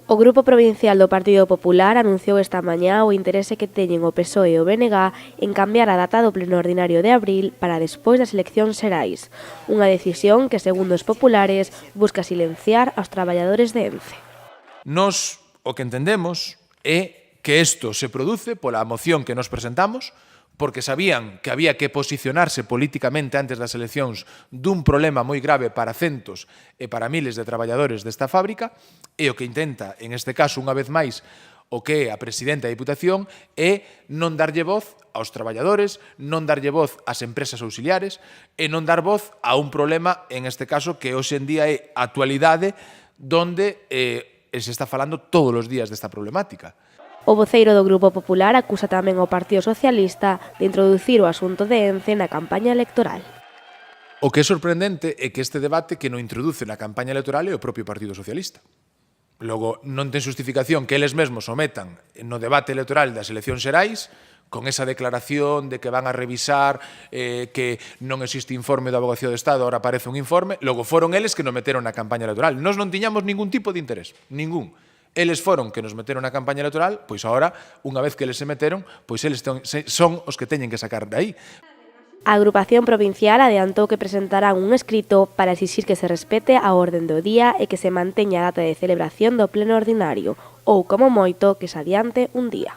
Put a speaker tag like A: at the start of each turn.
A: O Grupo Provincial do Partido Popular anunciou esta mañá o interese que teñen o PSOE e o BNG en cambiar a data do pleno ordinario de abril para despois das eleccións xerais, unha decisión que, segundo os populares, busca silenciar aos traballadores de Ence.
B: Nos o que entendemos é que isto se produce pola moción que nos presentamos, porque sabían que había que posicionarse políticamente antes das eleccións dun problema moi grave para centos e para miles de traballadores desta fábrica, e o que intenta, en este caso, unha vez máis, o que é a presidenta da Diputación é non darlle voz aos traballadores, non darlle voz ás empresas auxiliares e non dar voz a un problema, en este caso, que hoxe en día é a actualidade, donde se está falando todos os días desta problemática.
A: O voceiro do Grupo Popular acusa tamén ao Partido Socialista de introducir o asunto de Ence na campaña electoral.
B: O que é sorprendente é que este debate que non introduce na campaña electoral é o propio Partido Socialista. Logo, non ten justificación que eles mesmos o metan no debate electoral das eleccións xerais con esa declaración de que van a revisar que non existe informe da Avogacía do Estado, ahora aparece un informe, logo foron eles que nos meteron na campaña electoral. Nós non tiñamos ningún tipo de interés, ningún. Eles foron que nos meteron na campaña electoral, pois agora, unha vez que eles se meteron, pois eles son os que teñen que sacar de aí.
A: A agrupación provincial adiantou que presentarán un escrito para exixir que se respete a orde do día e que se manteña a data de celebración do pleno ordinario, ou, como moito, que se adiante un día.